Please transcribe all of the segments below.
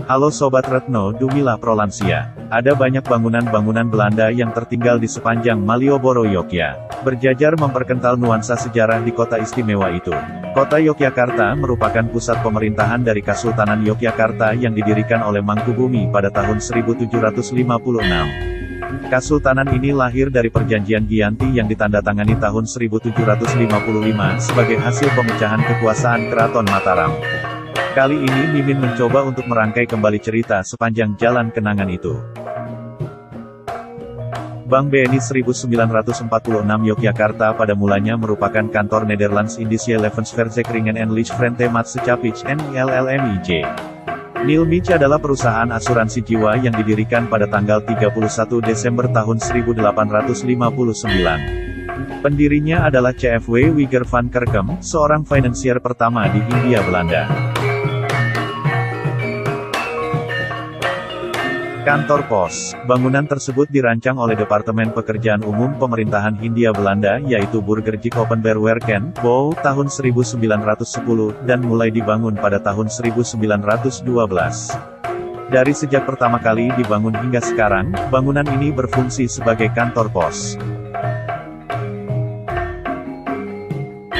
Halo Sobat Retno Dumilah Prolansia. Ada banyak bangunan-bangunan Belanda yang tertinggal di sepanjang Malioboro Yogyakarta. Berjajar memperkental nuansa sejarah di kota istimewa itu. Kota Yogyakarta merupakan pusat pemerintahan dari Kasultanan Yogyakarta yang didirikan oleh Mangkubumi pada tahun 1756. Kasultanan ini lahir dari perjanjian Giyanti yang ditandatangani tahun 1755 sebagai hasil pemecahan kekuasaan Keraton Mataram. Kali ini Mimin mencoba untuk merangkai kembali cerita sepanjang jalan kenangan itu. Bank BNI 1946 Yogyakarta pada mulanya merupakan kantor Nederlands-Indische Levensverzekeringen en Maatschappij NILLMIJ. NILMIJ adalah perusahaan asuransi jiwa yang didirikan pada tanggal 31 Desember tahun 1859. Pendirinya adalah CFW Wigger van Kerkem, seorang financier pertama di Hindia Belanda. Kantor Pos. Bangunan tersebut dirancang oleh Departemen Pekerjaan Umum Pemerintahan Hindia Belanda yaitu Burgerlijk Openbaarwerken, BOW, tahun 1910, dan mulai dibangun pada tahun 1912. Dari sejak pertama kali dibangun hingga sekarang, bangunan ini berfungsi sebagai kantor pos.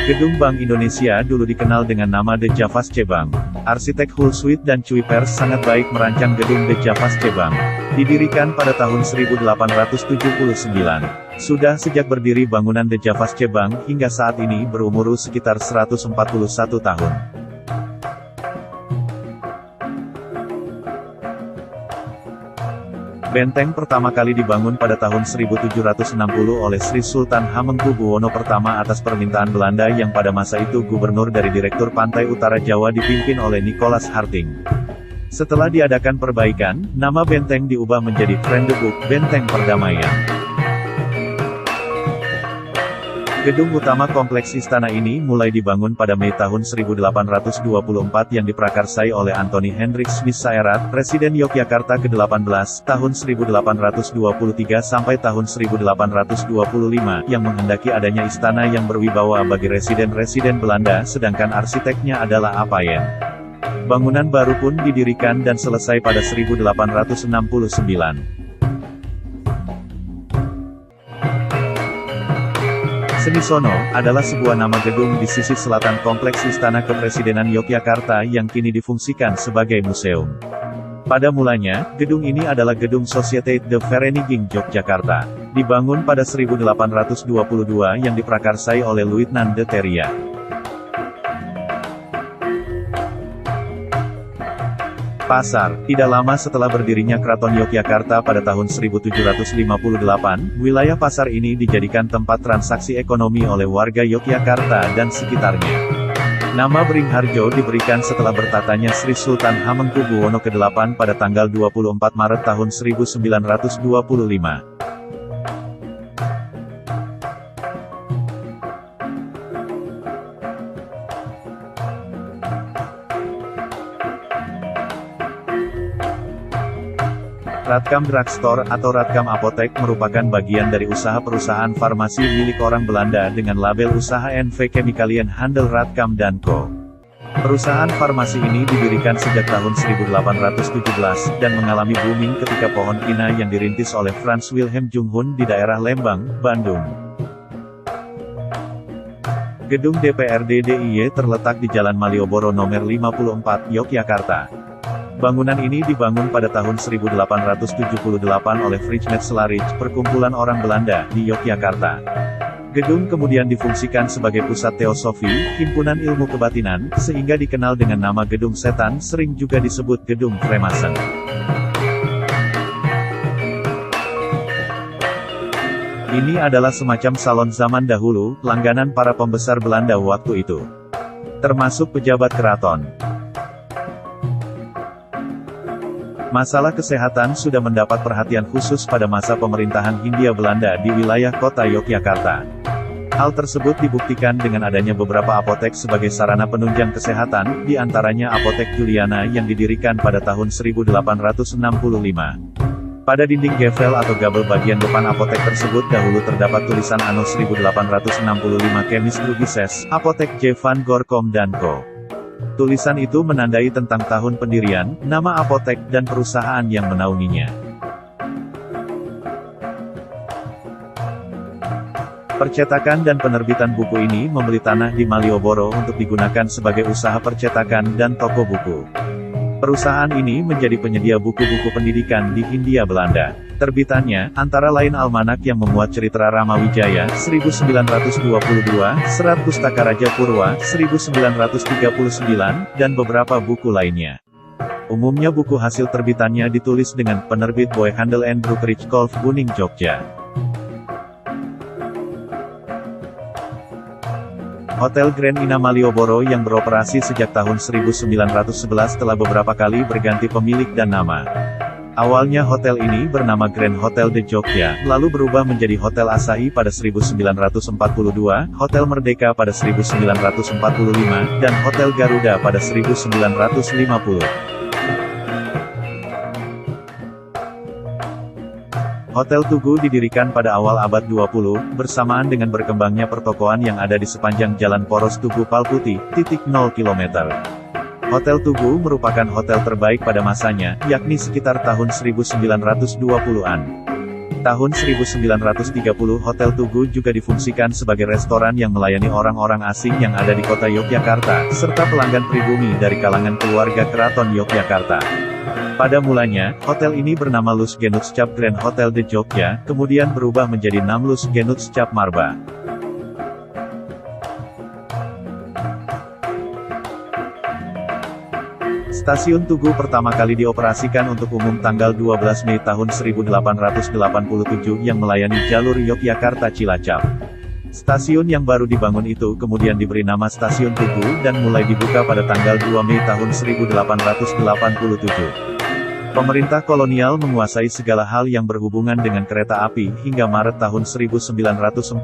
Gedung Bank Indonesia dulu dikenal dengan nama De Javasche Bank. Arsitek Hulswit dan Cuypers sangat baik merancang gedung De Javasche Bank. Didirikan pada tahun 1879. Sudah sejak berdiri bangunan De Javasche Bank hingga saat ini berumur sekitar 141 tahun. Benteng pertama kali dibangun pada tahun 1760 oleh Sri Sultan Hamengkubuwono I atas permintaan Belanda yang pada masa itu gubernur dari Direktur Pantai Utara Jawa dipimpin oleh Nicholas Harting. Setelah diadakan perbaikan, nama benteng diubah menjadi Vredendeboek, Benteng Perdamaian. Gedung utama kompleks istana ini mulai dibangun pada Mei tahun 1824 yang diprakarsai oleh Anthony Hendrik Smith Saerat, Presiden Yogyakarta ke-18, tahun 1823 sampai tahun 1825, yang menghendaki adanya istana yang berwibawa bagi residen-residen Belanda sedangkan arsiteknya adalah Appuyén. Bangunan baru pun didirikan dan selesai pada 1869. Senisono adalah sebuah nama gedung di sisi selatan kompleks Istana Kepresidenan Yogyakarta yang kini difungsikan sebagai museum. Pada mulanya, gedung ini adalah gedung Sociëteit de Vereniging Yogyakarta. Dibangun pada 1822 yang diprakarsai oleh Luitnan de Teria. Pasar. Tidak lama setelah berdirinya Keraton Yogyakarta pada tahun 1758, wilayah pasar ini dijadikan tempat transaksi ekonomi oleh warga Yogyakarta dan sekitarnya. Nama Beringharjo diberikan setelah bertatanya Sri Sultan Hamengkubuwono ke-8 pada tanggal 24 Maret tahun 1925. Radcam Drugstore atau Radcam Apotek merupakan bagian dari usaha perusahaan farmasi milik orang Belanda dengan label usaha NV Chemicaliën Handel Radcam & Co. Perusahaan farmasi ini didirikan sejak tahun 1817 dan mengalami booming ketika pohon pina yang dirintis oleh Frans Wilhelm Junghun di daerah Lembang, Bandung. Gedung DPRD DIY terletak di Jalan Malioboro nomor 54, Yogyakarta. Bangunan ini dibangun pada tahun 1878 oleh Frits Metsellarich, perkumpulan orang Belanda, di Yogyakarta. Gedung kemudian difungsikan sebagai pusat teosofi, himpunan ilmu kebatinan, sehingga dikenal dengan nama Gedung Setan, sering juga disebut Gedung Freemason. Ini adalah semacam salon zaman dahulu, langganan para pembesar Belanda waktu itu. Termasuk pejabat keraton. Masalah kesehatan sudah mendapat perhatian khusus pada masa pemerintahan Hindia Belanda di wilayah kota Yogyakarta. Hal tersebut dibuktikan dengan adanya beberapa apotek sebagai sarana penunjang kesehatan, di antaranya Apotek Juliana yang didirikan pada tahun 1865. Pada dinding gavel atau gabel bagian depan apotek tersebut dahulu terdapat tulisan Anno 1865 Chemis Drugises, Apotek J. van Gorkom & Co. Tulisan itu menandai tentang tahun pendirian, nama apotek, dan perusahaan yang menaunginya. Percetakan dan penerbitan buku ini membeli tanah di Malioboro untuk digunakan sebagai usaha percetakan dan toko buku. Perusahaan ini menjadi penyedia buku-buku pendidikan di Hindia Belanda. Terbitannya, antara lain almanak yang memuat cerita Ramawijaya, 1922, Serat Pustaka Raja Purwa, 1939, dan beberapa buku lainnya. Umumnya buku hasil terbitannya ditulis dengan penerbit Boy Handel and Brokerage Kolf Buning Jogja. Hotel Grand Ina Malioboro yang beroperasi sejak tahun 1911 telah beberapa kali berganti pemilik dan nama. Awalnya hotel ini bernama Grand Hotel de Jogja, lalu berubah menjadi Hotel Asahi pada 1942, Hotel Merdeka pada 1945, dan Hotel Garuda pada 1950. Hotel Tugu didirikan pada awal abad 20, bersamaan dengan berkembangnya pertokoan yang ada di sepanjang Jalan Poros Tugu Palputi, 0 km. Hotel Tugu merupakan hotel terbaik pada masanya, yakni sekitar tahun 1920-an. Tahun 1930 Hotel Tugu juga difungsikan sebagai restoran yang melayani orang-orang asing yang ada di kota Yogyakarta, serta pelanggan pribumi dari kalangan keluarga Keraton Yogyakarta. Pada mulanya, hotel ini bernama Lus Genutschap Grand Hotel de Jogja, kemudian berubah menjadi Namlus Genutschap Marba. Stasiun Tugu pertama kali dioperasikan untuk umum tanggal 12 Mei tahun 1887 yang melayani jalur Yogyakarta-Cilacap. Stasiun yang baru dibangun itu kemudian diberi nama Stasiun Tugu dan mulai dibuka pada tanggal 2 Mei tahun 1887. Pemerintah kolonial menguasai segala hal yang berhubungan dengan kereta api hingga Maret tahun 1942.